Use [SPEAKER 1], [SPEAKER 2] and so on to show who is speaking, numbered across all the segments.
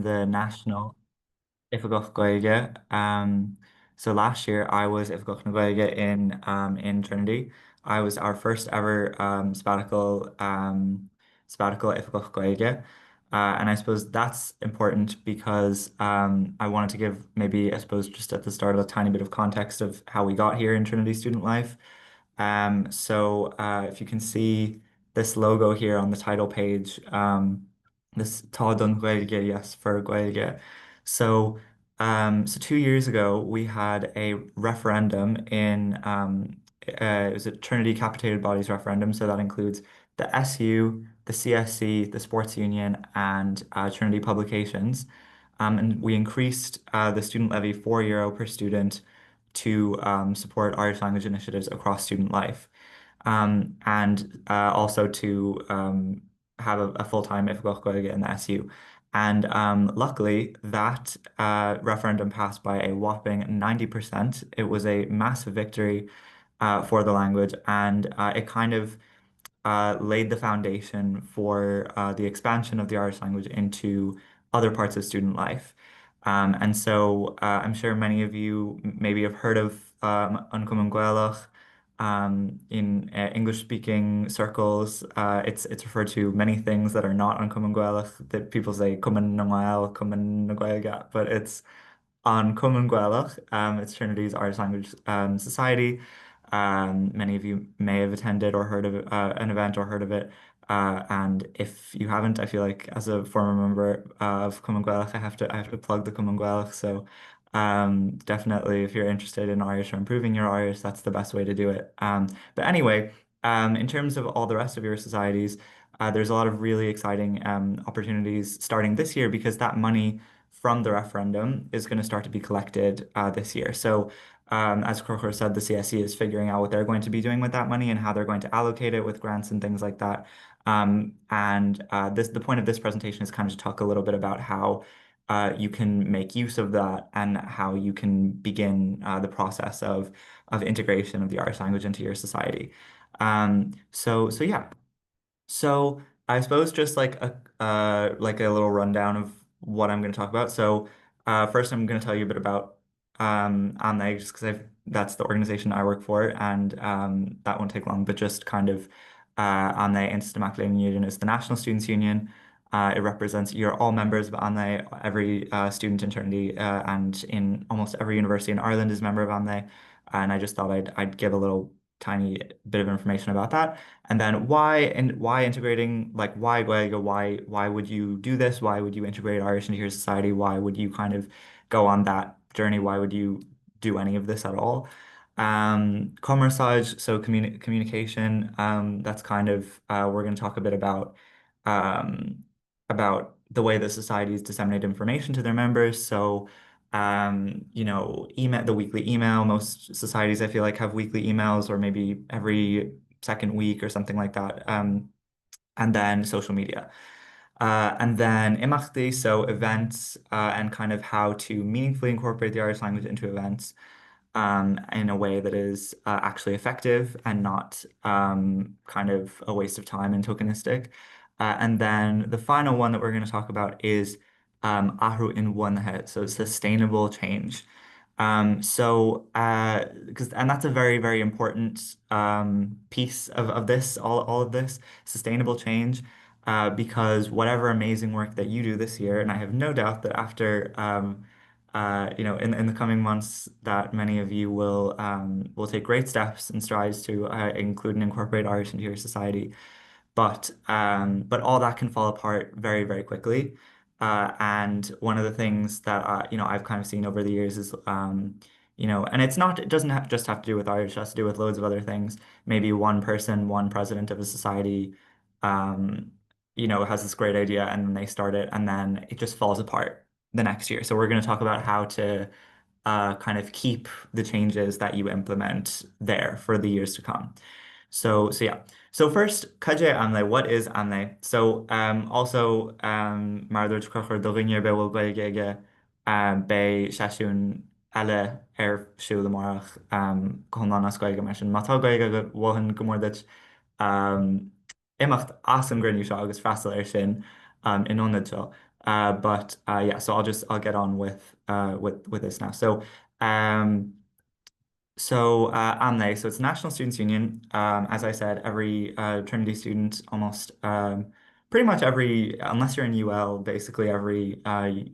[SPEAKER 1] the national Ifigach Gaeilge. So last year I was Ifigach na Gaeilge in Trinity. I was our first ever sabbatical Ifigach Gaeilge. And I suppose that's important because I wanted to give maybe I suppose just at the start a tiny bit of context of how we got here in Trinity student life. If you can see this logo here on the title page, this Tá don Gaeilge, yes, for Gaeilge. So, so 2 years ago, we had a referendum it was a Trinity Capitated Bodies referendum. So that includes the SU, the CSC, the Sports Union, and Trinity Publications. And we increased the student levy €4 per student to support Irish language initiatives across student life, and also to have a full-time Ifigach Gaeilge in the SU. And luckily, that referendum passed by a whopping 90%. It was a massive victory for the language, and it kind of laid the foundation for the expansion of the Irish language into other parts of student life. I'm sure many of you maybe have heard of An Cumann Gaelach. In English-speaking circles, it's referred to many things that are not An Cumann Gaelach, that people say Cumann na Gael, Cumann na Gaeilge, but it's on Common Gaelach. It's Trinity's Irish Language Society. Many of you may have attended or heard of an event or heard of it. And if you haven't, I feel like as a former member of Common Gaelach, I have to plug the Common Gaelach. So definitely, if you're interested in Irish or improving your Irish, that's the best way to do it. But anyway, in terms of all the rest of your societies, there's a lot of really exciting opportunities starting this year because that money from the referendum is going to start to be collected this year. So, as Crocher said, the CSE is figuring out what they're going to be doing with that money and how they're going to allocate it with grants and things like that. The point of this presentation is kind of to talk a little bit about how you can make use of that and how you can begin the process of integration of the Irish language into your society. So yeah. So I suppose just like a little rundown of what I'm going to talk about. So first, I'm going to tell you a bit about ANLE, just because that's the organization I work for, and that won't take long. But just kind of ANLE Institute Union is the National Students' Union. It represents you're all members of ANLE. Every student in Trinity and in almost every university in Ireland is a member of ANLE. And I just thought I'd give a little tiny bit of information about that. And then why integrating, like why Gaeilge, why would you do this? Why would you integrate Irish into your society? Why would you kind of go on that journey? Why would you do any of this at all? Commerçage, so communication, that's kind of we're going to talk a bit um, about the way that societies disseminate information to their members. So email, the weekly email. Most societies, I feel like, have weekly emails or maybe every second week or something like that. And then social media. And then imachtaí, so events and kind of how to meaningfully incorporate the Irish language into events in a way that is actually effective and not kind of a waste of time and tokenistic. And then the final one that we're going to talk about is Ahru in one head, so sustainable change. And that's a very, very important piece of this, all of this sustainable change, because whatever amazing work that you do this year, and I have no doubt that after in the coming months that many of you will take great steps and strides to include and incorporate Irish into your society. But all that can fall apart very, very quickly. And one of the things that I've kind of seen over the years is and it doesn't just have to do with Irish, it has to do with loads of other things. Maybe one person, one president of a society, um, has this great idea and then they start it and then it just falls apart the next year. So we're going to talk about how to kind of keep the changes that you implement there for the years to come. So yeah. So first, Kaja Amle, what is Amle? So also Mardur Crocher Dorinne be will Gaeilge be Shashun alle siú amach chun as Gaeilge mar sin. Mátá Gaeilge go bhhan gomórdait imacht as an grinú seo agus freistal sin inionad seo. But yeah, so I'll get on with this now. Um AMNE, so it's National Students Union. As I said, every Trinity student, almost pretty much every, unless you're in UL, basically every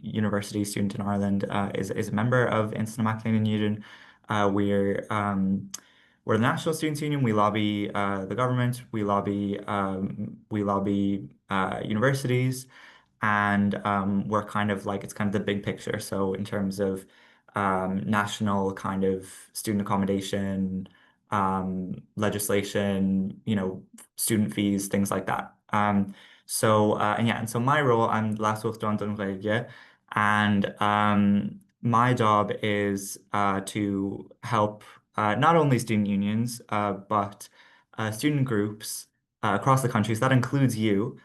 [SPEAKER 1] university student in Ireland is a member of Instant Maclean Union. We're the National Students Union. We lobby the government. We lobby universities, and we're kind of like it's kind of the big picture. So in terms of national kind of student accommodation, legislation, student fees, things like that. And so my role, I'm Leasúchtán don Ghaeilge, and my job is to help not only student unions, but student groups across the country. So that includes you.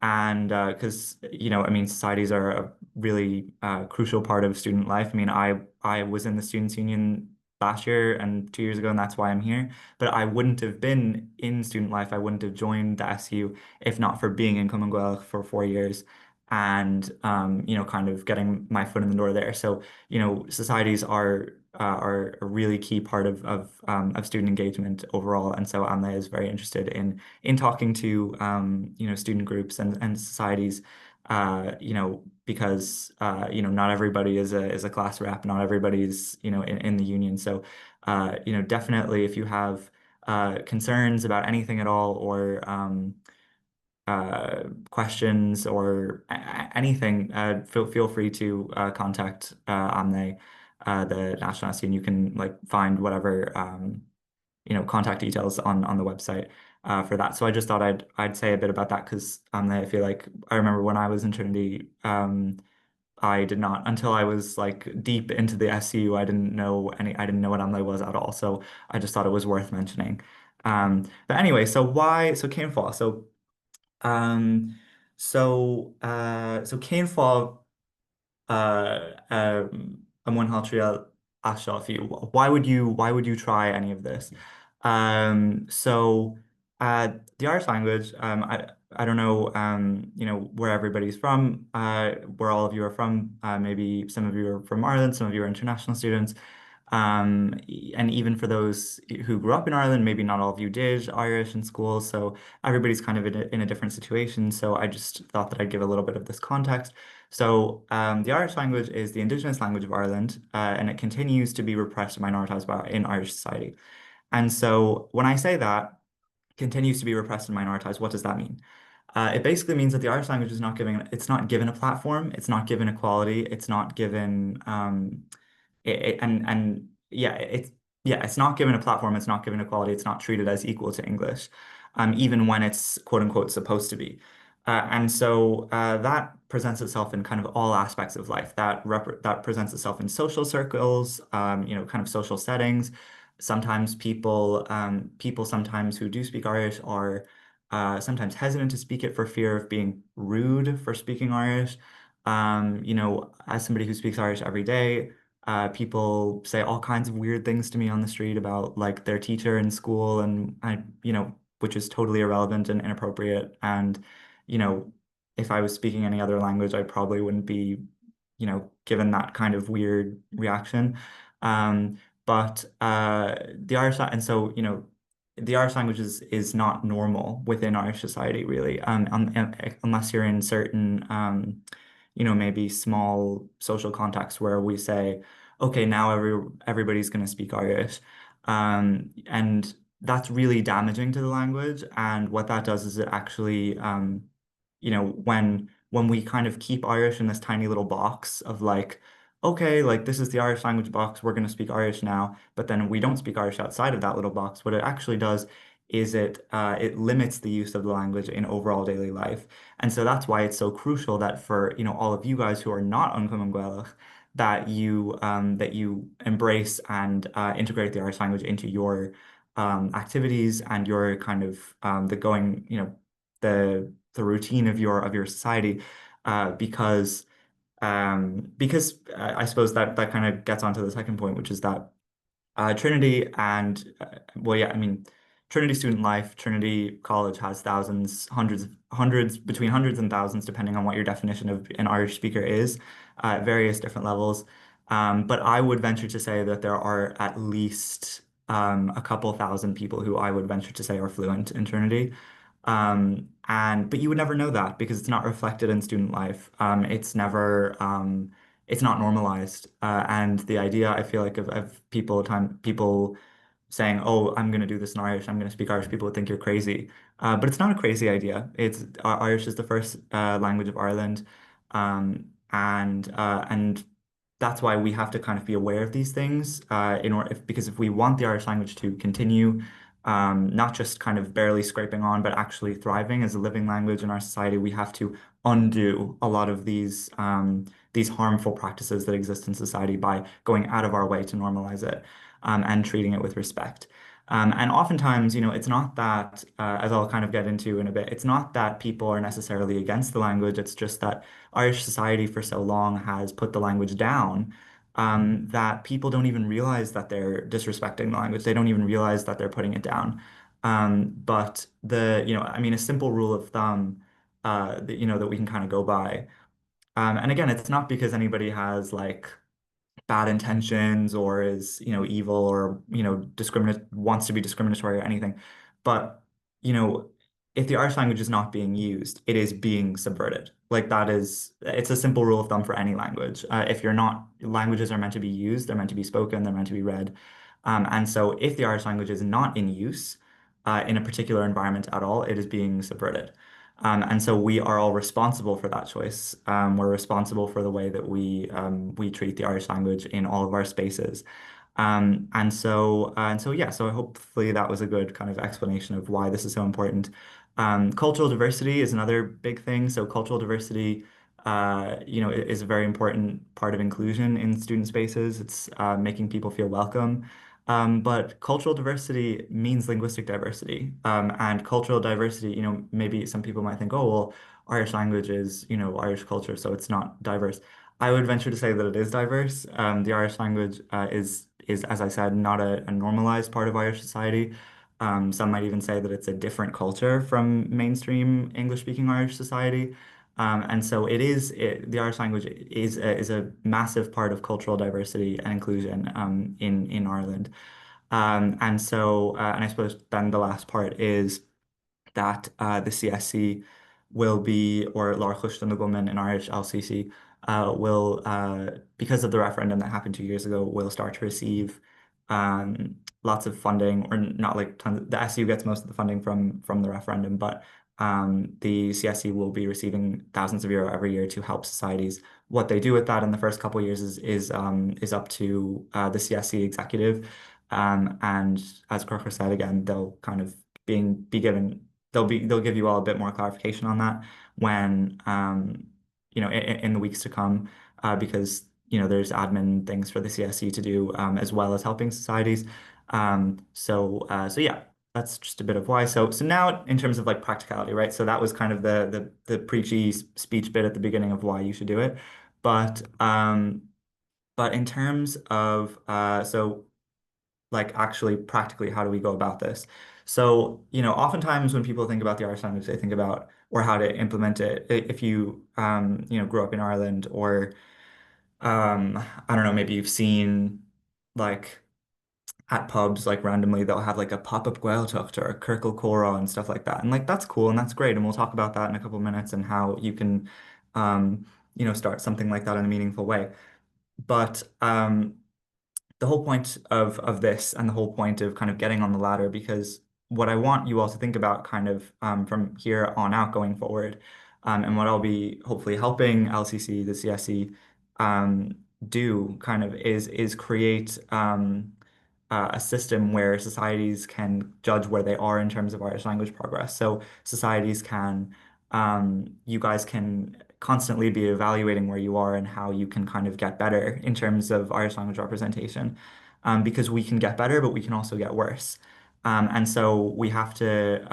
[SPEAKER 1] And because, I mean, societies are a really crucial part of student life. I mean, I was in the Students' Union last year and 2 years ago, and that's why I'm here. But I wouldn't have been in student life. I wouldn't have joined the SU if not for being in Cumann Gaeilge for 4 years and, kind of getting my foot in the door there. So, societies are a really key part of student engagement overall. And so AMLA is very interested in talking to student groups and societies because not everybody is a class rep, not everybody's in the union. So definitely if you have concerns about anything at all or questions or anything, feel free to contact Amne, the National SC, and you can like find whatever contact details on the website for that. So I just thought I'd say a bit about that because I feel like I remember when I was in Trinity, I did not until I was like deep into the SCU, I didn't know what Amle was at all. So I just thought it was worth mentioning. But anyway, Cane Fall. Um, so Cane Fall and one Haltriel Asha for you. Why would you try any of this? So the Irish language, I don't know where everybody's from, where all of you are from. Maybe some of you are from Ireland, some of you are international students. And even for those who grew up in Ireland, maybe not all of you did Irish in school, so everybody's kind of in a different situation. So I just thought that I'd give a little bit of this context. So the Irish language is the indigenous language of Ireland, and it continues to be repressed and minoritized in Irish society. And so when I say that, continues to be repressed and minoritized, what does that mean? It basically means that the Irish language it's not given a platform, it's not given equality, it's not given and it's not given a platform, it's not given equality, it's not treated as equal to English, even when it's quote unquote supposed to be. And so that presents itself in kind of all aspects of life. That presents itself in social circles, kind of social settings. Sometimes people sometimes who do speak Irish are sometimes hesitant to speak it for fear of being rude for speaking Irish. As somebody who speaks Irish every day, people say all kinds of weird things to me on the street about like their teacher in school, and which is totally irrelevant and inappropriate. And, you know, if I was speaking any other language, I probably wouldn't be, given that kind of weird reaction. Um, but the Irish, and so, the Irish language is not normal within Irish society, really, unless you're in certain, maybe small social contexts where we say, okay, now everybody's going to speak Irish. And that's really damaging to the language. And what that does is it actually, when we kind of keep Irish in this tiny little box of like, okay, like this is the Irish language box, we're going to speak Irish now, but then we don't speak Irish outside of that little box. What it actually does is it limits the use of the language in overall daily life. And so that's why it's so crucial that for, all of you guys who are not on Cumann Gaeilge, that you embrace and integrate the Irish language into your activities and your kind of the routine of your society, because I suppose that kind of gets onto the second point, which is that Trinity and well, yeah, I mean, Trinity Student Life, Trinity College has thousands, hundreds, between hundreds and thousands, depending on what your definition of an Irish speaker is, at various different levels. But I would venture to say that there are at least a couple thousand people who I would venture to say are fluent in Trinity. And but you would never know that because it's not reflected in student life. It's not normalized. And the idea I feel like of people saying, "Oh, I'm going to do this in Irish. I'm going to speak Irish," people would think you're crazy. But it's not a crazy idea. Irish is the first language of Ireland, and that's why we have to kind of be aware of these things in order because if we want the Irish language to continue, not just kind of barely scraping on, but actually thriving as a living language in our society, we have to undo a lot of these harmful practices that exist in society by going out of our way to normalize it and treating it with respect. And oftentimes, it's not that, as I'll kind of get into in a bit, it's not that people are necessarily against the language. It's just that Irish society for so long has put the language down, that people don't even realize that they're disrespecting the language. They don't even realize that they're putting it down. But I mean, a simple rule of thumb, that we can kind of go by. And again, it's not because anybody has like bad intentions or is, evil or, discriminate wants to be discriminatory or anything. But, you know, if the Irish language is not being used, it is being subverted. Like it's a simple rule of thumb for any language. If you're not, languages are meant to be used, they're meant to be spoken, they're meant to be read. And so if the Irish language is not in use, in a particular environment at all, it is being subverted. And so we are all responsible for that choice. We're responsible for the way that we treat the Irish language in all of our spaces. Yeah, so hopefully that was a good kind of explanation of why this is so important. Cultural diversity is another big thing. So cultural diversity, is a very important part of inclusion in student spaces. It's making people feel welcome. But cultural diversity means linguistic diversity. And cultural diversity, maybe some people might think, oh, well, Irish language is, Irish culture, so it's not diverse. I would venture to say that it is diverse. The Irish language is, as I said, not a normalized part of Irish society. Some might even say that it's a different culture from mainstream English-speaking Irish society. And so the Irish language is a massive part of cultural diversity and inclusion in Ireland. And I suppose then the last part is that the CSC will be, or Láir Chostan na Gcumann in Irish, LCC, because of the referendum that happened 2 years ago, will start to receive lots of funding, or not like tons. The SU gets most of the funding from the referendum, but the CSC will be receiving thousands of euro every year to help societies. What they do with that in the first couple of years is up to the CSC executive. And as Crocker said again, they'll kind of be given they'll give you all a bit more clarification on that when in the weeks to come, because there's admin things for the CSC to do, as well as helping societies. So yeah, that's just a bit of why. So now in terms of like practicality, right? So that was kind of the preachy speech bit at the beginning of why you should do it. But but in terms of so like actually practically how do we go about this? So, oftentimes when people think about the Irish language, they think about or how to implement it. If you grew up in Ireland, or I don't know, maybe you've seen like at pubs, like randomly they'll have like a pop-up Gaeltacht or a Circle Cora and stuff like that. And like that's cool and that's great. And we'll talk about that in a couple of minutes and how you can start something like that in a meaningful way. But the whole point of this and the whole point of kind of getting on the ladder, because what I want you all to think about kind of from here on out going forward, and what I'll be hopefully helping LCC, the CSC, um, do kind of is create a system where societies can judge where they are in terms of Irish language progress. So societies you guys can constantly be evaluating where you are and how you can kind of get better in terms of Irish language representation. Because we can get better, but we can also get worse. And so we have to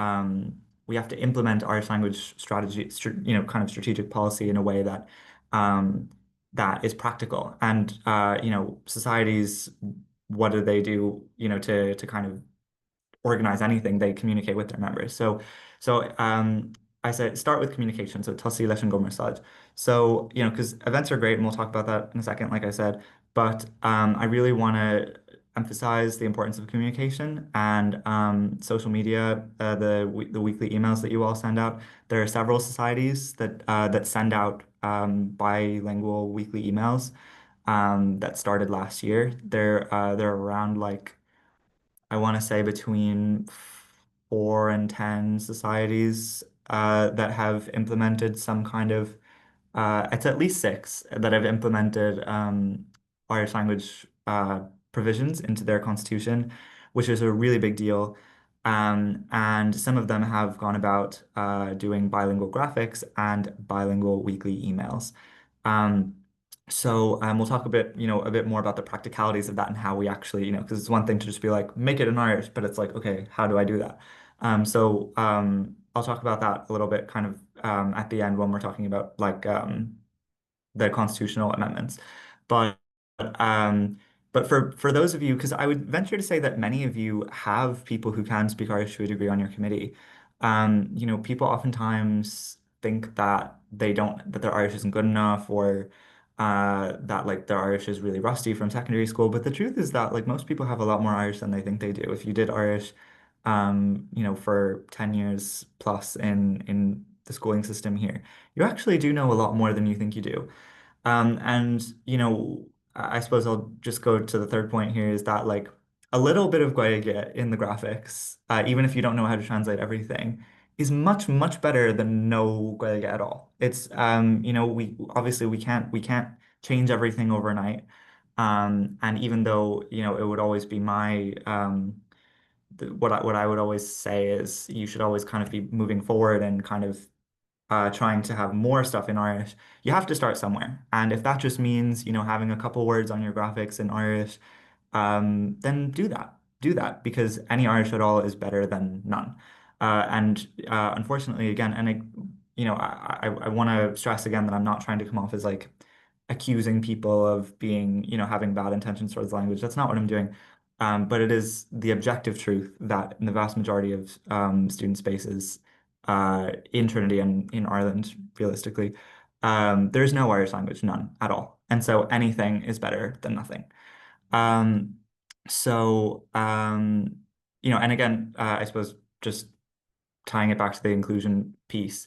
[SPEAKER 1] implement Irish language strategy, kind of strategic policy in a way that is practical. And societies, what do they do, to kind of organize anything, they communicate with their members. So I said start with communication. So tosaí leis an gcumarsáid. So, because events are great, and we'll talk about that in a second, like I said, but I really want to emphasize the importance of communication and social media, the weekly emails that you all send out. There are several societies that send out bilingual weekly emails that started last year. They're around like I want to say between 4 and 10 societies that have implemented some kind of it's at least six that have implemented Irish language provisions into their constitution, which is a really big deal. And some of them have gone about doing bilingual graphics and bilingual weekly emails. Um, so we'll talk a bit more about the practicalities of that and how we actually, because it's one thing to just be like, make it in Irish, but it's like, okay, how do I do that? I'll talk about that a little bit kind of at the end when we're talking about like the constitutional amendments. But um, but for those of you, because I would venture to say that many of you have people who can speak Irish to a degree on your committee. People oftentimes think that that their Irish isn't good enough, or that like their Irish is really rusty from secondary school. But the truth is that like most people have a lot more Irish than they think they do. If you did Irish, for 10 years plus in the schooling system here, you actually do know a lot more than you think you do. And I suppose I'll just go to the third point here is that like a little bit of Gaeilge in the graphics, even if you don't know how to translate everything, is much, much better than no Gaeilge at all. It's we obviously we can't change everything overnight. And even though, it would always be my what I would always say is you should always kind of be moving forward and kind of trying to have more stuff in Irish, you have to start somewhere. And if that just means, having a couple words on your graphics in Irish, then do that. Do that because any Irish at all is better than none. And unfortunately, again, and I want to stress again that I'm not trying to come off as like accusing people of being, having bad intentions towards the language. That's not what I'm doing. But it is the objective truth that in the vast majority of student spaces in Trinity and in Ireland, realistically, there's no Irish language, none at all. And so anything is better than nothing. Um, and again, I suppose just tying it back to the inclusion piece,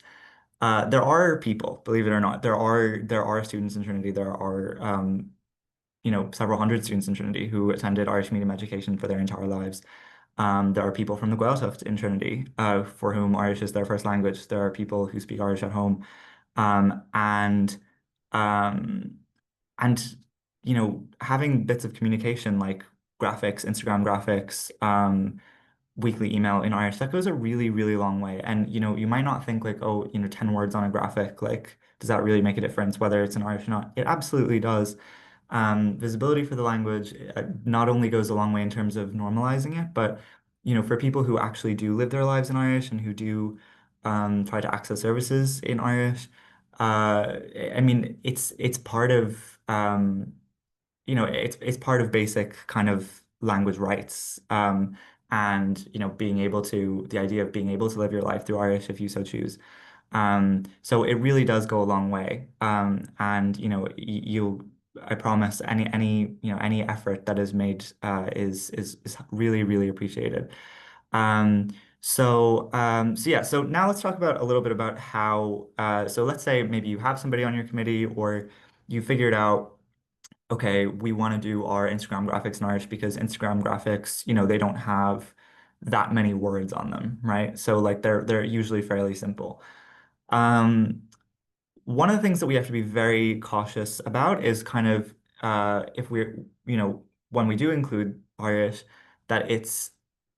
[SPEAKER 1] there are people, believe it or not, there are students in Trinity, there are several hundred students in Trinity who attended Irish medium education for their entire lives. There are people from the Gaeltacht in Trinity for whom Irish is their first language. There are people who speak Irish at home. Um, and um, and having bits of communication like graphics, Instagram graphics, weekly email in Irish, that goes a really, really long way. And you might not think like, oh, 10 words on a graphic, like, does that really make a difference whether it's in Irish or not? It absolutely does. Visibility for the language not only goes a long way in terms of normalizing it, but for people who actually do live their lives in Irish and who do try to access services in Irish, I mean, it's part of it's part of basic kind of language rights. And being able to the idea of being able to live your life through Irish if you so choose. So it really does go a long way. And you I promise any effort that is made is really, really appreciated. Um, so yeah, so now let's talk about a little bit about how so let's say maybe you have somebody on your committee or you figured out okay, we want to do our Instagram graphics in Irish because Instagram graphics, they don't have that many words on them, right? So like they're usually fairly simple. Um, One of the things that we have to be very cautious about is kind of if we're, when we do include Irish, that it's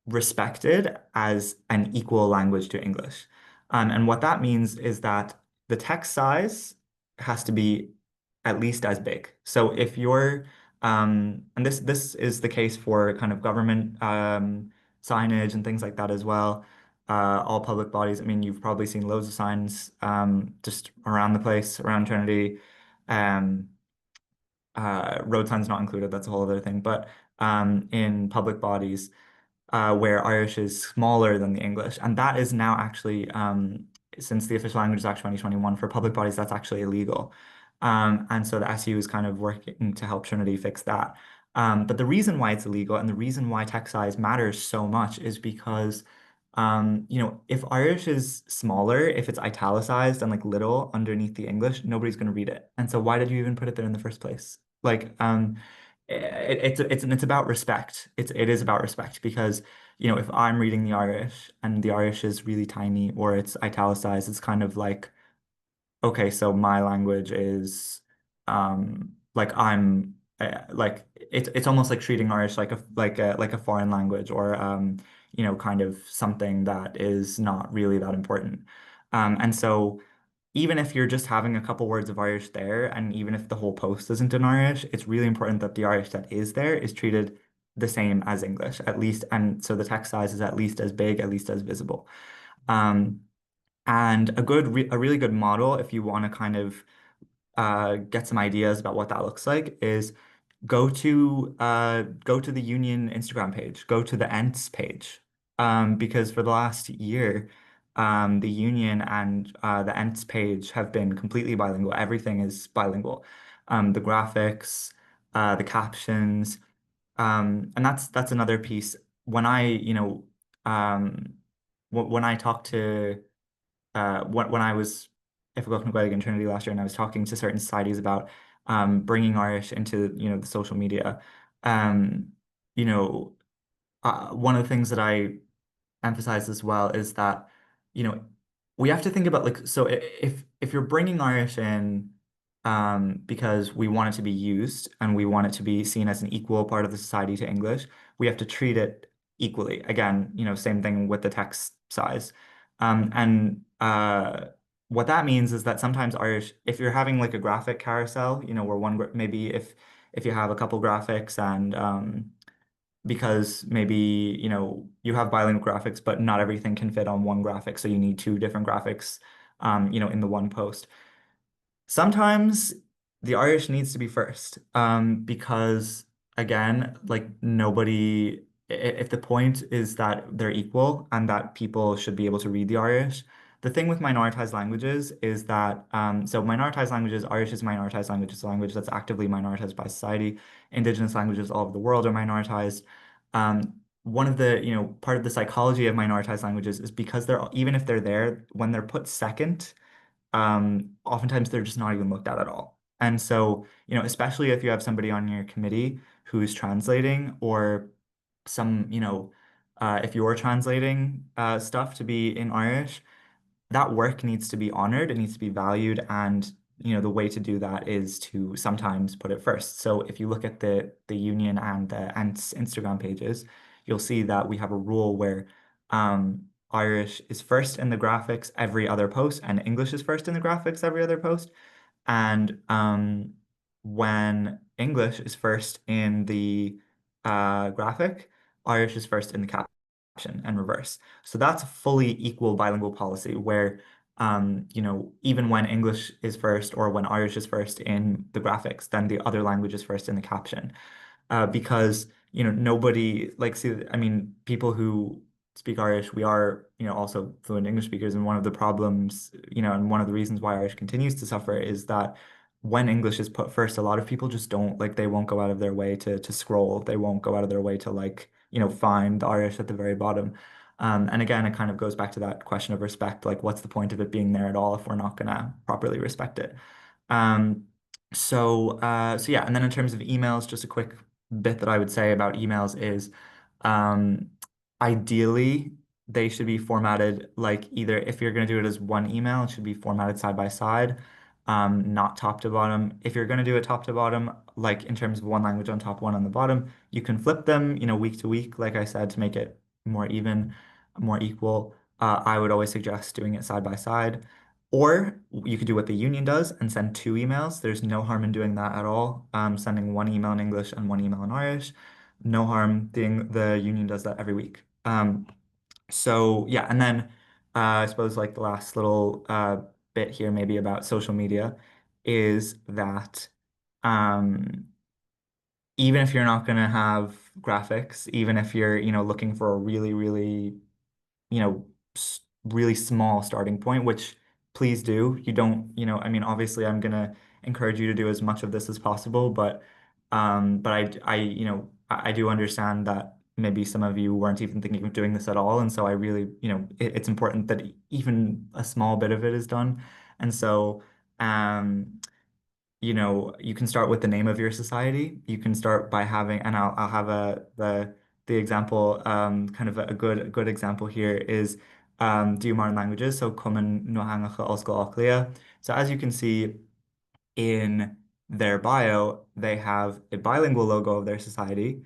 [SPEAKER 1] respected as an equal language to English. And what that means is that the text size has to be at least as big. So if you're, and this is the case for kind of government signage and things like that as well all public bodies. I mean, you've probably seen loads of signs just around the place, around Trinity. Um, road signs not included, that's a whole other thing. But in public bodies, where Irish is smaller than the English. And that is now actually, since the Official Languages Act 2021, for public bodies, that's actually illegal. And so the SU is kind of working to help Trinity fix that. But the reason why it's illegal and the reason why text size matters so much is because, if Irish is smaller, if it's italicized and like little underneath the English, nobody's going to read it. And so why did you even put it there in the first place? Like, it's about respect. It is about respect because if I'm reading the Irish and the Irish is really tiny or it's italicized, it's kind of like okay, so my language is like I'm like it's almost like treating Irish like a foreign language or kind of something that is not really that important. And so even if you're just having a couple words of Irish there, and even if the whole post isn't in Irish, it's really important that the Irish that is there is treated the same as English, at least, and so the text size is at least as big, at least as visible. Um, and a really good model, if you want to kind of get some ideas about what that looks like, is go to the Union Instagram page, go to the Ents page, because for the last year, the Union and the Ents page have been completely bilingual. Everything is bilingual. The graphics, the captions, and that's another piece. When um, when I talk to when I was Ifigok and Gaeilge in Trinity last year, and I was talking to certain societies about bringing Irish into the social media. Um, you know, one of the things that I emphasize as well is that you know we have to think about like so if you're bringing Irish in because we want it to be used and we want it to be seen as an equal part of the society to English, we have to treat it equally. Again, same thing with the text size. And what that means is that sometimes Irish, if you're having like a graphic carousel, where maybe if you have a couple graphics and because maybe you have bilingual graphics, but not everything can fit on one graphic, so you need two different graphics, in the one post. Sometimes the Irish needs to be first, because again, like nobody, if the point is that they're equal and that people should be able to read the Irish, the thing with minoritized languages is that, so minoritized languages, Irish is minoritized language, it's a language that's actively minoritized by society. Indigenous languages all over the world are minoritized. One of the, part of the psychology of minoritized languages is because even if they're there, when they're put second, oftentimes they're just not even looked at all. And so, especially if you have somebody on your committee who's translating or if you're translating stuff to be in Irish, that work needs to be honored, it needs to be valued, and the way to do that is to sometimes put it first. So if you look at the Union and the Ants Instagram pages, you'll see that we have a rule where Irish is first in the graphics every other post, and English is first in the graphics every other post. And when English is first in the graphic, Irish is first in the caption and reverse. So that's a fully equal bilingual policy where, even when English is first or when Irish is first in the graphics, then the other language is first in the caption, because nobody like see I mean people who speak Irish, we are also fluent English speakers, and one of the problems and one of the reasons why Irish continues to suffer is that when English is put first, a lot of people just don't like they won't go out of their way to scroll, they won't go out of their way to like find the Irish at the very bottom. And again, it kind of goes back to that question of respect, like what's the point of it being there at all if we're not gonna properly respect it. um so yeah, and then in terms of emails, just a quick bit that I would say about emails is, um, ideally they should be formatted like either if you're going to do it as one email, it should be formatted side by side, not top to bottom. If you're going to do it top to bottom, like in terms of one language on top, one on the bottom, you can flip them, week to week, like I said, to make it more even, more equal. I would always suggest doing it side by side. Or you could do what the union does and send two emails. There's no harm in doing that at all. Sending one email in English and one email in Irish. No harm. The union does that every week. So yeah, and then I suppose like the last little bit here maybe about social media is that um, even if you're not going to have graphics, even if you're, looking for a really, really, really small starting point, which please do. You don't, I mean, obviously I'm going to encourage you to do as much of this as possible, but I do understand that maybe some of you weren't even thinking of doing this at all. And so I really, it's important that even a small bit of it is done. And so, um, you can start with the name of your society. You can start by having, and I'll have the example, kind of a good example here is do modern languages. So Cumann na hangach Oscail Aclia. So as you can see in their bio, they have a bilingual logo of their society,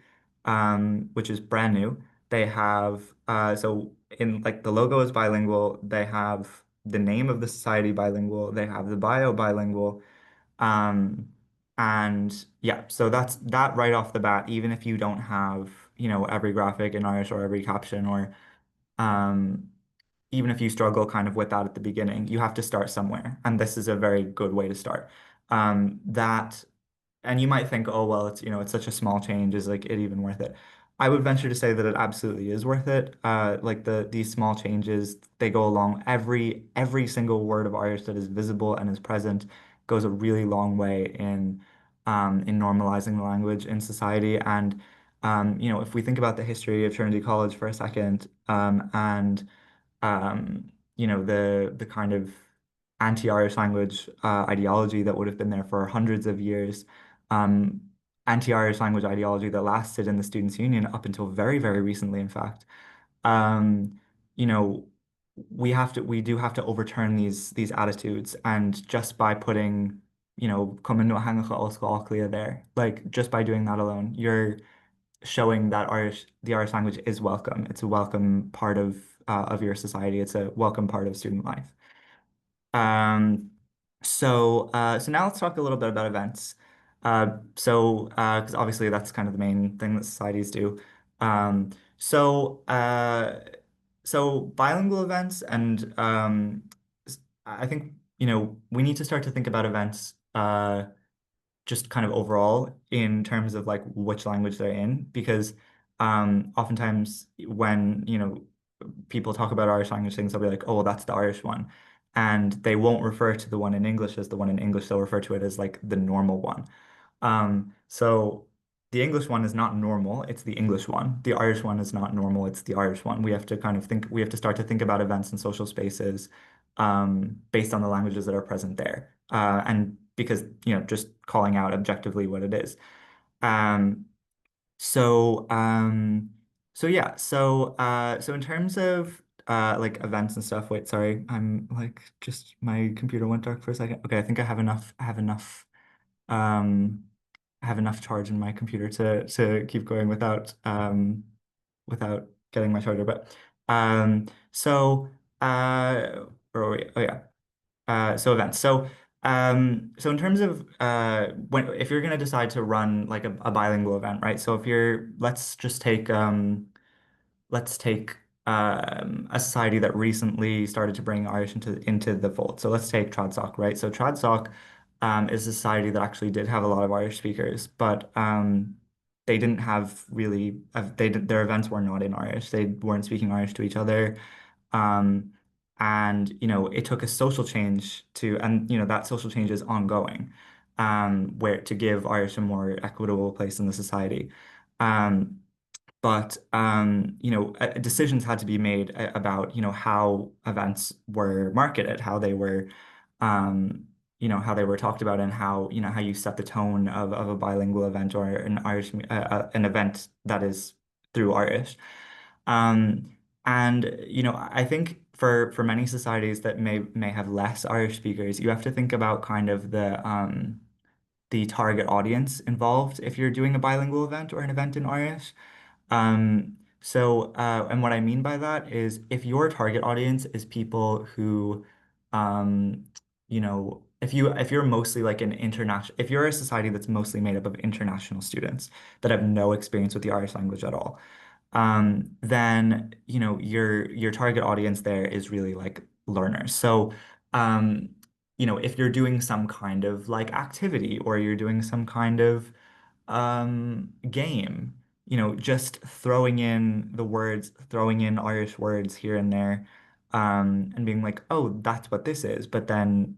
[SPEAKER 1] which is brand new. They have so in like the logo is bilingual. They have the name of the society bilingual. They have the bio bilingual. Um, and yeah, so that's that right off the bat, even if you don't have, every graphic in Irish or every caption or um, even if you struggle kind of with that at the beginning, you have to start somewhere. And this is a very good way to start. That and you might think, oh, well, it's such a small change. Is like it even worth it? I would venture to say that it absolutely is worth it. Like these small changes, they go along. Every single word of Irish that is visible and is present goes a really long way in normalizing the language in society. And if we think about the history of Trinity College for a second, and the kind of anti-Irish language ideology that would have been there for hundreds of years, um, anti-Irish language ideology that lasted in the Students' Union up until very, very recently, in fact. Um, you know, we do have to overturn these attitudes, and just by putting, Cumann na hangach Oscail Aclia there, like just by doing that alone, you're showing that the Irish language is welcome. It's a welcome part of your society. It's a welcome part of student life. Um, so now let's talk a little bit about events. Because obviously that's kind of the main thing that societies do. Um, so, uh, so bilingual events, and I think we need to start to think about events. Just kind of overall in terms of like which language they're in because oftentimes when people talk about Irish language things they'll be like, oh well, that's the Irish one, and they won't refer to the one in English as the one in English. They'll refer to it as like the normal one. So the English one is not normal, it's the English one. The Irish one is not normal, it's the Irish one. We have to start to think about events and social spaces based on the languages that are present there. And because, just calling out objectively what it is. Um, so, um, so yeah, so in terms of like events and stuff, wait, sorry, I'm like just my computer went dark for a second. Okay, I think um I have enough charge in my computer to keep going without getting my charger. But where were we? Oh yeah. So events. So in terms of when if you're gonna decide to run like a bilingual event, right? So if you're let's take a society that recently started to bring Irish into the fold. So let's take Tradsock, right? So Tradsock is a society that actually did have a lot of Irish speakers, but they didn't have really their events were not in Irish. They weren't speaking Irish to each other. Um, and it took a social change and that social change is ongoing, where to give Irish a more equitable place in the society. Um, but decisions had to be made about, how events were marketed, how they were talked about, and how you set the tone of a bilingual event or an event that is through Irish. And I think for many societies that may have less Irish speakers, you have to think about kind of the target audience involved if you're doing a bilingual event or an event in Irish. And what I mean by that is if your target audience is people who, if you're mostly like if you're a society that's mostly made up of international students that have no experience with the Irish language at all, then, your target audience there is really like learners. So, if you're doing some kind of like activity or you're doing some kind of game, just throwing in the words, throwing in Irish words here and there, and being like, oh, that's what this is, but then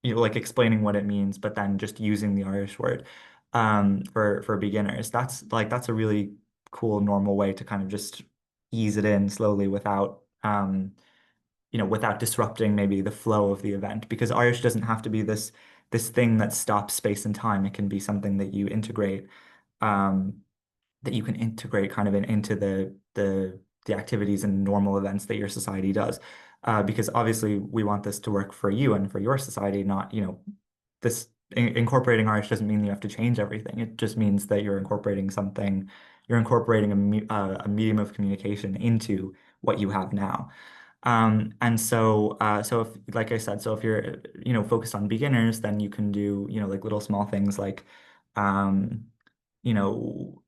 [SPEAKER 1] like explaining what it means, but then just using the Irish word for beginners. That's a really cool normal way to kind of just ease it in slowly without without disrupting maybe the flow of the event, because Irish doesn't have to be this thing that stops space and time. It can be something that you integrate um, that you can integrate kind of into the activities and normal events that your society does. Because obviously we want this to work for you and for your society, not, this incorporating Irish doesn't mean you have to change everything. It just means that you're incorporating something, you're incorporating a medium of communication into what you have now. So if, like I said, so if you're, focused on beginners, then you can do, like little small things like, um, you know,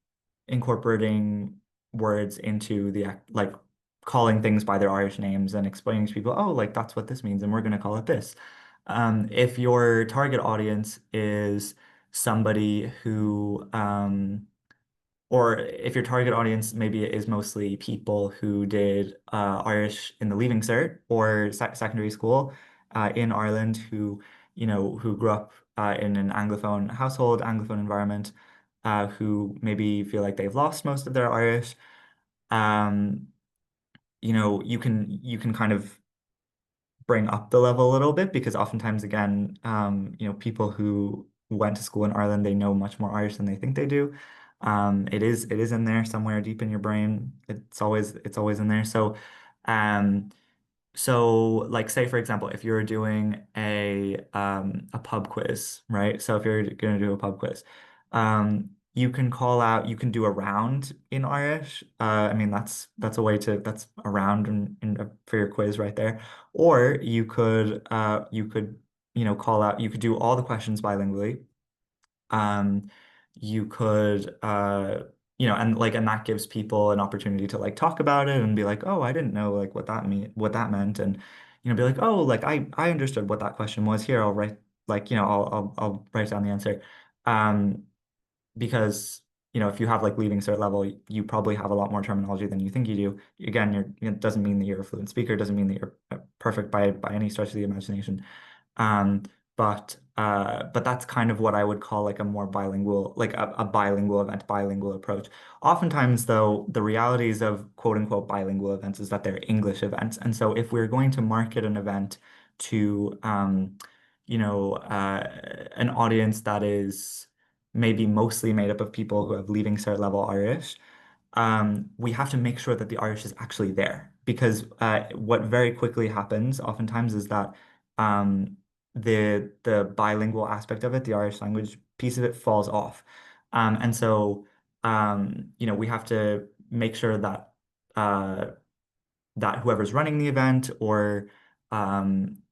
[SPEAKER 1] incorporating words into like calling things by their Irish names and explaining to people, oh, like that's what this means, and we're going to call it this. If your target audience is somebody who, or if your target audience maybe is mostly people who did Irish in the Leaving Cert or secondary school in Ireland, who grew up in an Anglophone household, Anglophone environment, who maybe feel like they've lost most of their Irish, um, you can kind of bring up the level a little bit, because oftentimes again, people who went to school in Ireland, they know much more Irish than they think they do. It is in there somewhere deep in your brain. It's always in there. Um, like say for example, if you're doing a pub quiz, right? So if you're gonna do a pub quiz, you can do a round in Irish. I mean that's a way to that's a round for your quiz right there. Or you could call out, you could do all the questions bilingually. Um, you could, and that gives people an opportunity to like talk about it and be like, oh, I didn't know like what that meant, and be like, oh, like I understood what that question was. Here, I'll write like, I'll write down the answer. Um, because if you have like leaving cert level, you probably have a lot more terminology than you think you do. Again, it doesn't mean that you're a fluent speaker, doesn't mean that you're perfect by any stretch of the imagination. Um, but that's kind of what I would call like a more bilingual, like a bilingual event, bilingual approach. Oftentimes, though, the realities of quote unquote bilingual events is that they're English events. And so if we're going to market an event to, an audience that is maybe mostly made up of people who have leaving cert level Irish, we have to make sure that the Irish is actually there, because what very quickly happens oftentimes is that um, the bilingual aspect of it, the Irish language piece of it, falls off, and so we have to make sure uh, that whoever's running the event, or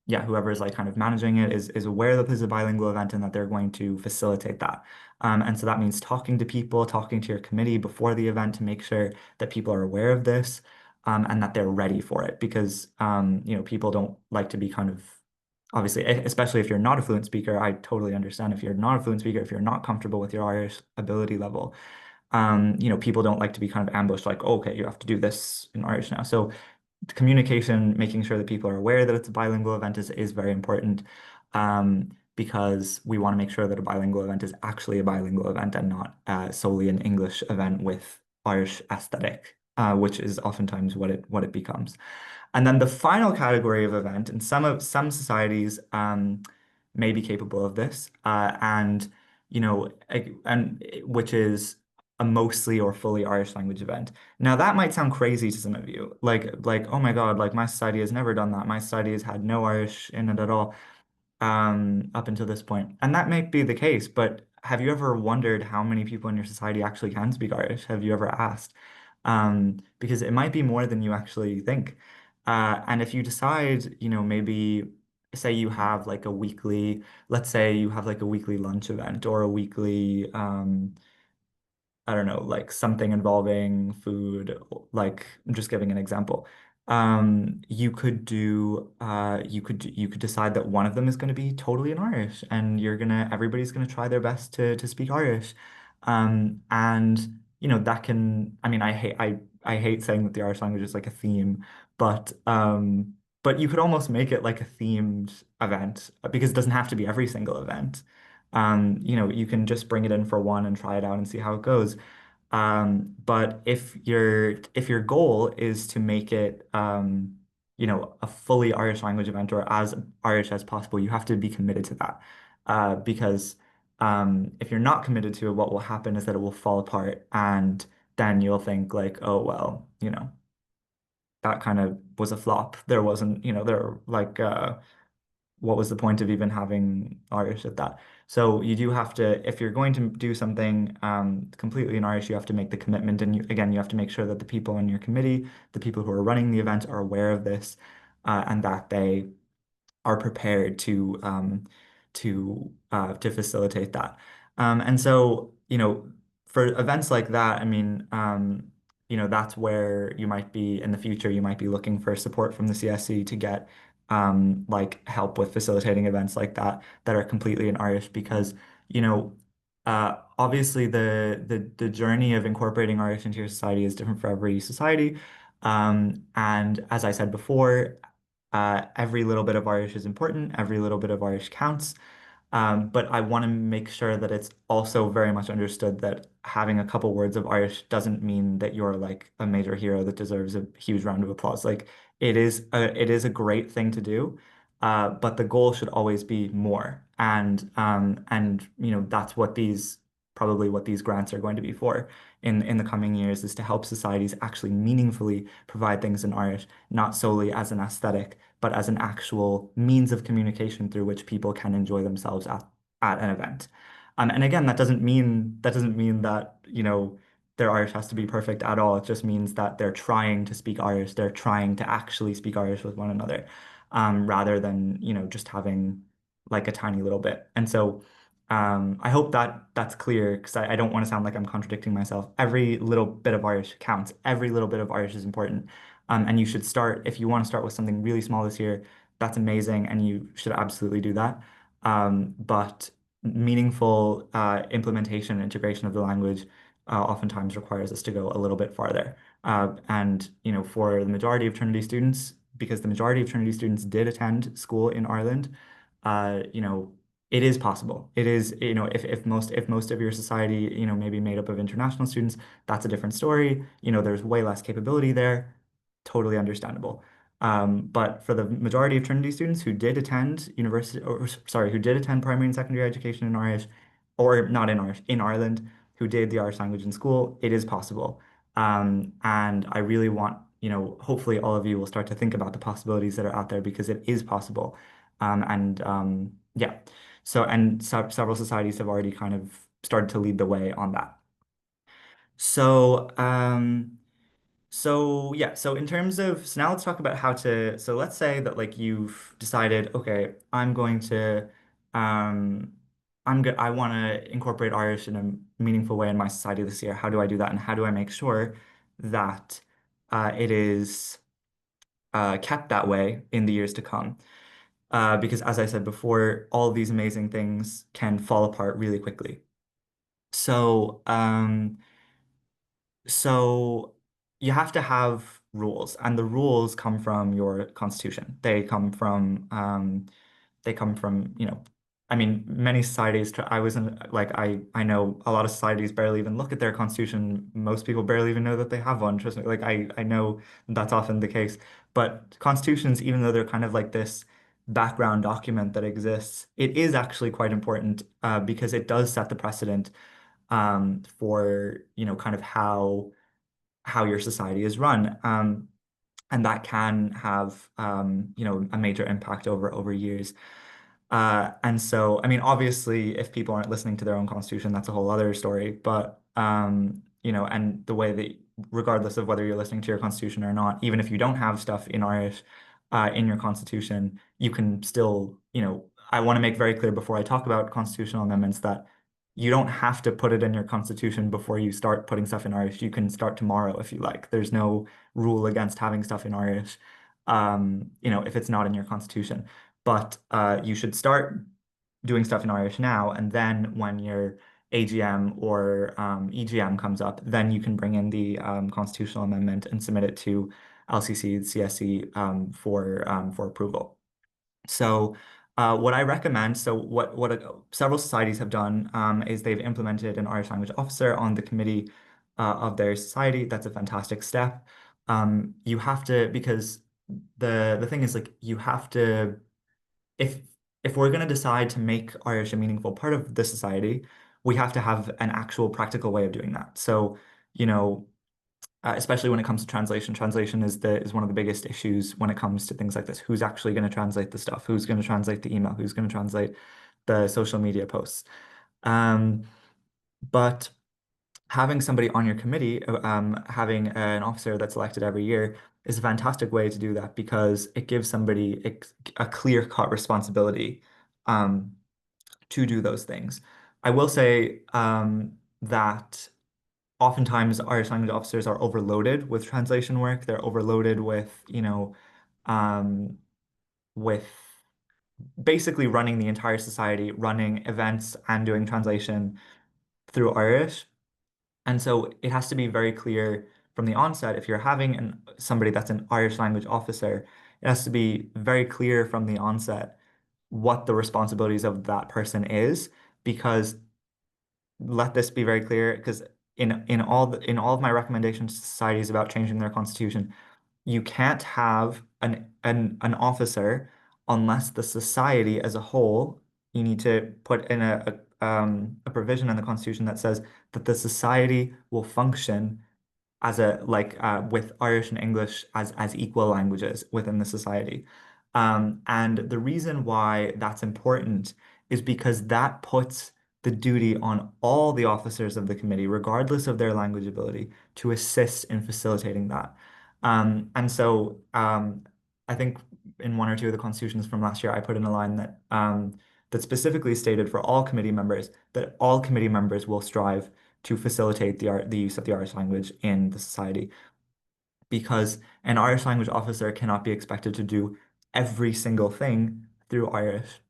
[SPEAKER 1] whoever's like kind of managing it, is aware that this is a bilingual event and that they're going to facilitate that. And so that means talking to people, talking to your committee before the event to make sure that people are aware of this, and that they're ready for it, because people don't like to be kind of, obviously, especially if you're not a fluent speaker. I totally understand if you're not a fluent speaker, if you're not comfortable with your Irish ability level. People don't like to be kind of ambushed like, oh, okay, you have to do this in Irish now. So communication, making sure that people are aware that it's a bilingual event is very important, because we want to make sure that a bilingual event is actually a bilingual event and not solely an English event with Irish aesthetic, which is oftentimes what it becomes. And then the final category of event, and some societies may be capable of this, and which is a mostly or fully Irish language event. Now that might sound crazy to some of you, like oh my God, like my society has never done that. My society has had no Irish in it at all, up until this point. And that might be the case, but have you ever wondered how many people in your society actually can speak Irish? Have you ever asked? Because it might be more than you actually think. And if you decide, maybe say you have like a weekly, let's say you have like a weekly lunch event or a weekly, I don't know, like something involving food, like I'm just giving an example. You could decide that one of them is going to be totally in Irish, and everybody's going to try their best to speak Irish. And that can, I mean, I hate saying that the Irish language is like a theme, but you could almost make it like a themed event because it doesn't have to be every single event. You can just bring it in for one and try it out and see how it goes. But if your goal is to make it a fully Irish language event or as Irish as possible, you have to be committed to that. Because if you're not committed to it, what will happen is that it will fall apart and then you'll think like, oh well, that kind of was a flop. There wasn't, there like what was the point of even having Irish at that? So you do have to, if you're going to do something completely in Irish, you have to make the commitment. And again, you have to make sure that the people on your committee, the people who are running the event, are aware of this, and that they are prepared to facilitate that. And so, for events like that, I mean, that's where you might be in the future, you might be looking for support from the CSC to get like help with facilitating events like that are completely in Irish because, obviously the journey of incorporating Irish into your society is different for every society. And as I said before, every little bit of Irish is important. Every little bit of Irish counts. But I want to make sure that it's also very much understood that having a couple words of Irish doesn't mean that you're like a major hero that deserves a huge round of applause. Like it is a great thing to do, but the goal should always be more. And that's what these probably what these grants are going to be for in the coming years is to help societies actually meaningfully provide things in Irish, not solely as an aesthetic but as an actual means of communication through which people can enjoy themselves at an event. And again, that doesn't mean that, their Irish has to be perfect at all. It just means that they're trying to speak Irish. They're trying to actually speak Irish with one another, rather than, just having like a tiny little bit. And so I hope that that's clear because I don't want to sound like I'm contradicting myself. Every little bit of Irish counts. Every little bit of Irish is important. And you should start, if you want to start with something really small this year, that's amazing, and you should absolutely do that. But meaningful implementation and integration of the language oftentimes requires us to go a little bit farther. And, for the majority of Trinity students, because the majority of Trinity students did attend school in Ireland, it is possible. It is, if most of your society, maybe made up of international students, that's a different story. There's way less capability there. Totally understandable. But for the majority of Trinity students who did attend university, or sorry, who did attend primary and secondary education in Irish, or not in Irish, in Ireland, who did the Irish language in school, it is possible. And I really want, hopefully all of you will start to think about the possibilities that are out there because it is possible. And yeah, and several societies have already kind of started to lead the way on that. So, so in terms of, so now let's talk about how to, so let's say that like you've decided, okay, um, I want to incorporate Irish in a meaningful way in my society this year. How do I do that? And how do I make sure that it is kept that way in the years to come? Because as I said before, all of these amazing things can fall apart really quickly. So, so you have to have rules, and the rules come from your constitution. They come from, I mean, many societies, I was in, like, I know a lot of societies barely even look at their constitution. Most people barely even know that they have one. Trust me, like, I know that's often the case. But constitutions, even though they're kind of like this background document that exists, it is actually quite important, because it does set the precedent, for, kind of how your society is run. And that can have, a major impact over years. And so, I mean, obviously, if people aren't listening to their own constitution, that's a whole other story. But, and the way that, regardless of whether you're listening to your constitution or not, even if you don't have stuff in Irish, in your constitution, you can still, I want to make very clear before I talk about constitutional amendments that you don't have to put it in your constitution before you start putting stuff in Irish. You can start tomorrow if you like. There's no rule against having stuff in Irish, if it's not in your constitution. But you should start doing stuff in Irish now, and then when you're AGM or EGM comes up, then you can bring in the constitutional amendment and submit it to LCC, CSE for approval. So, what I recommend, so what several societies have done is they've implemented an Irish language officer on the committee of their society. That's a fantastic step. You have to because the thing is like you have to if if we're going to decide to make Irish a meaningful part of the society, we have to have an actual practical way of doing that. So, you know, especially when it comes to translation. Translation is one of the biggest issues when it comes to things like this. Who's actually going to translate the stuff? Who's going to translate the email? Who's going to translate the social media posts? Um, but having somebody on your committee, having an officer that's elected every year is a fantastic way to do that because it gives somebody a clear-cut responsibility um, to do those things. I will say that oftentimes Irish language officers are overloaded with translation work. They're overloaded with, um, with basically running the entire society, running events and doing translation through Irish. And so it has to be very clear from the onset, if you're having somebody that's an Irish language officer, it has to be very clear from the onset what the responsibilities of that person is, because let this be very clear, because in all of my recommendations to societies about changing their constitution, you can't have an officer unless the society as a whole, you need to put in a provision in the constitution that says that the society will function as a like with Irish and English as equal languages within the society. And the reason why that's important is because that puts the duty on all the officers of the committee, regardless of their language ability, to assist in facilitating that. And so I think in one or two of the constitutions from last year, I put in a line that specifically stated for all committee members that all committee members will strive to facilitate the use of the Irish language in the society because an Irish language officer cannot be expected to do every single thing through Irish.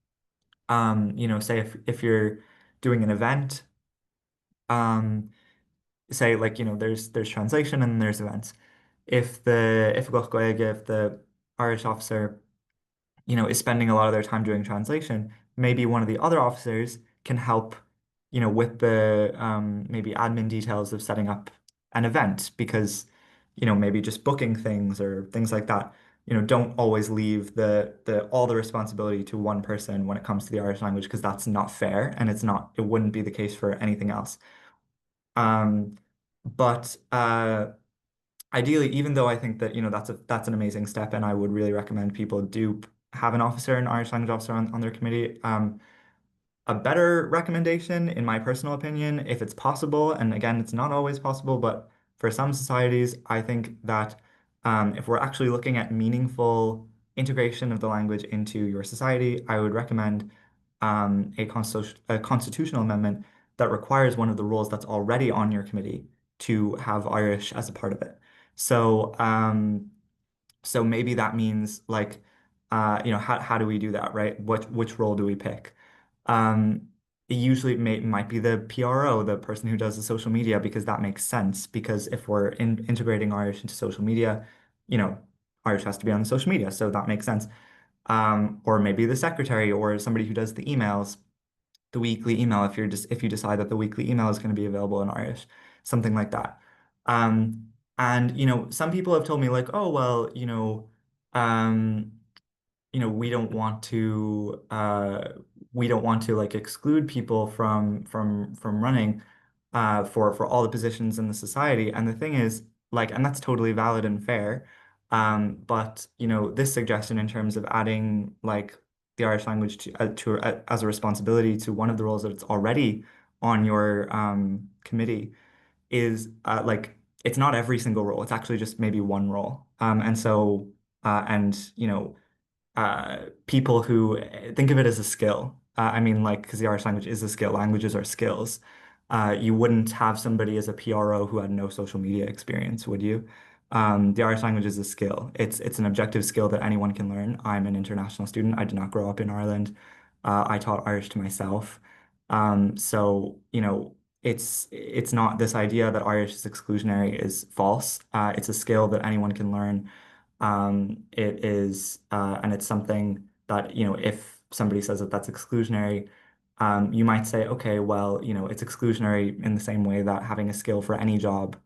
[SPEAKER 1] Say if you're doing an event, um, say like, there's translation and there's events. If the Irish officer is spending a lot of their time doing translation, maybe one of the other officers can help, with the maybe admin details of setting up an event because, maybe just booking things or things like that, don't always leave the all the responsibility to one person when it comes to the Irish language because that's not fair and it wouldn't be the case for anything else. Um, but ideally, even though I think that, that's an amazing step, and I would really recommend people do have an officer, an Irish language officer on their committee. A better recommendation, in my personal opinion, if it's possible, and again, it's not always possible, but for some societies, I think that if we're actually looking at meaningful integration of the language into your society, I would recommend a constitutional amendment that requires one of the roles that's already on your committee to have Irish as a part of it. So, so maybe that means like, how do we do that, right? Which role do we pick? It usually might be the PRO, the person who does the social media, because that makes sense. Because if we're integrating Irish into social media, you know, Irish has to be on the social media, so that makes sense. Or maybe the secretary or somebody who does the emails, the weekly email, if you decide that the weekly email is going to be available in Irish, something like that. And some people have told me like, oh well, um, we don't want to like exclude people from running for all the positions in the society. And the thing is, like, and that's totally valid and fair. But this suggestion in terms of adding like the Irish language as a responsibility to one of the roles that it's already on your committee is like it's not every single role. It's actually just maybe one role. And so and people who think of it as a skill. I mean, like, because the Irish language is a skill, languages are skills. You wouldn't have somebody as a PRO who had no social media experience, would you? The Irish language is a skill. It's an objective skill that anyone can learn. I'm an international student. I did not grow up in Ireland. I taught Irish to myself. So, it's not this idea that Irish is exclusionary is false. It's a skill that anyone can learn. It is, and it's something that, if somebody says that that's exclusionary, you might say, okay, well, it's exclusionary in the same way that having a skill for any job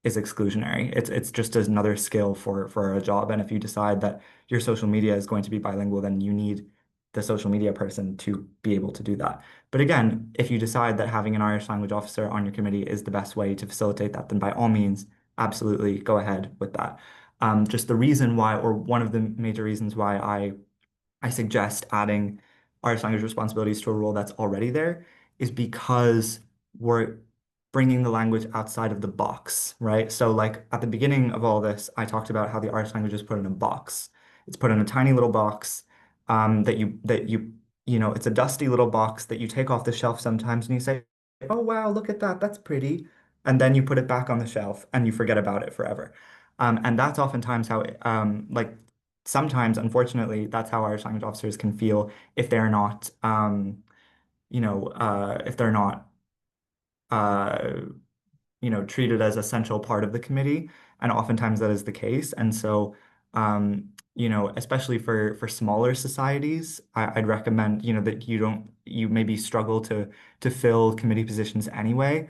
[SPEAKER 1] is exclusionary. It's just another skill for a job. And if you decide that your social media is going to be bilingual, then you need the social media person to be able to do that. But again, if you decide that having an Irish language officer on your committee is the best way to facilitate that, then by all means, absolutely go ahead with that. Just the reason why, or one of the major reasons why I suggest adding Irish language responsibilities to a role that's already there is because we're bringing the language outside of the box, right? So, like at the beginning of all this, I talked about how the Irish language is put in a box. It's put in a tiny little box it's a dusty little box that you take off the shelf sometimes and you say, "Oh wow, look at that, that's pretty," and then you put it back on the shelf and you forget about it forever. And that's oftentimes how sometimes, unfortunately, that's how Irish language officers can feel if they're not, if they're not uh, treated as essential part of the committee, and oftentimes that is the case. And so, especially for smaller societies, I'd recommend, that you maybe struggle to fill committee positions anyway.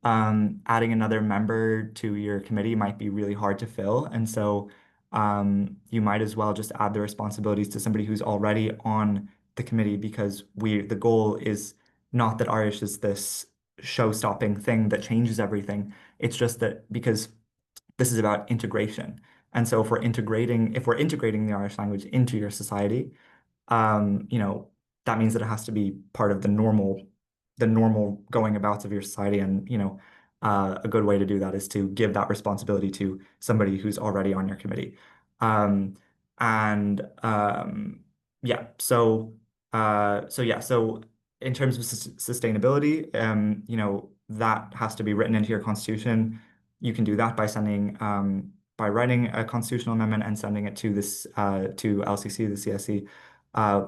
[SPEAKER 1] Adding another member to your committee might be really hard to fill, and so you might as well just add the responsibilities to somebody who's already on the committee because the goal is not that Irish is this show-stopping thing that changes everything. It's just that because this is about integration. And so if we're integrating the Irish language into your society, um, you know, that means that it has to be part of the normal going abouts of your society. And, a good way to do that is to give that responsibility to somebody who's already on your committee. Um, and yeah, so in terms of sustainability, that has to be written into your constitution. You can do that by writing a constitutional amendment and sending it to LCC, the CSE,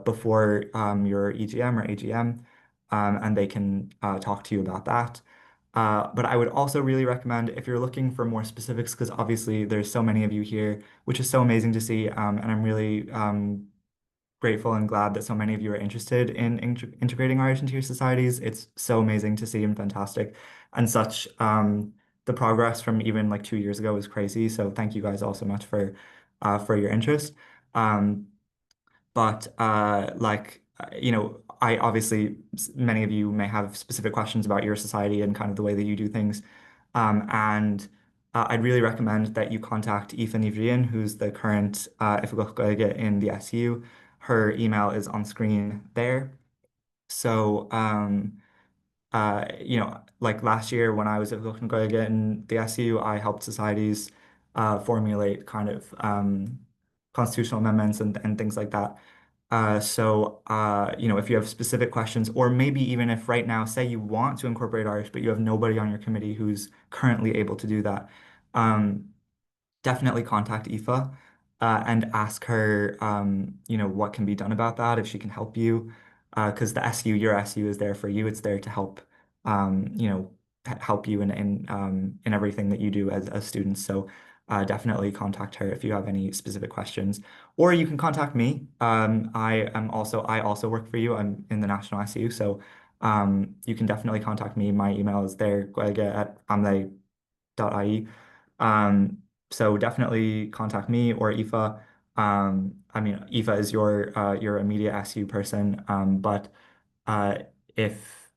[SPEAKER 1] before your EGM or AGM, and they can talk to you about that. But I would also really recommend if you're looking for more specifics, because obviously there's so many of you here, which is so amazing to see, and I'm really grateful and glad that so many of you are interested in integrating Irish into your societies. It's so amazing to see and fantastic, and such. The progress from even like 2 years ago is crazy. So thank you guys all so much for your interest. Um, but I obviously many of you may have specific questions about your society and kind of the way that you do things. And I'd really recommend that you contact Aoife Ní who's the current Ifigach Gaeilge in the SU. Her email is on screen there. So like last year when I was at Gaeilge in the SU, I helped societies formulate kind of constitutional amendments and things like that. If you have specific questions, or maybe even if right now, say you want to incorporate Irish, but you have nobody on your committee who's currently able to do that, um, definitely contact Aoife and ask her, what can be done about that, if she can help you. Because your SU is there for you. It's there to help, help you in everything that you do as students. So definitely contact her if you have any specific questions. Or you can contact me. I also work for you. I'm in the National SU. So you can definitely contact me. My email is there, gaeilge@amley.ie. So definitely contact me or Aoife. I mean, Aoife is your immediate SU person, but uh, if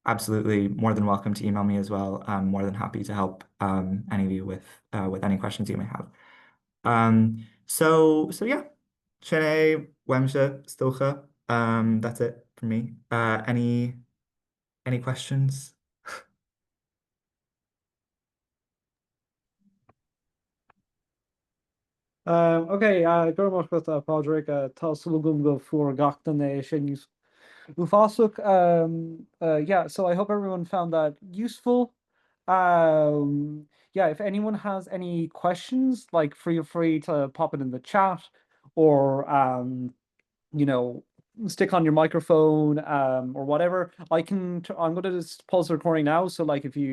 [SPEAKER 1] absolutely more than welcome to email me as well. I'm more than happy to help any of you with any questions you may have. So yeah, Shanae, Wemsha, Stilcha. That's it for me. Any questions?
[SPEAKER 2] Okay, gur mar go Padraig tá sulúgum go fuair gachtain é sin Ufasuk. Yeah, so I hope everyone found that useful. Yeah, if anyone has any questions, like feel free to pop it in the chat or you know, stick on your microphone or whatever, I'm going to just pause the recording now. So like if you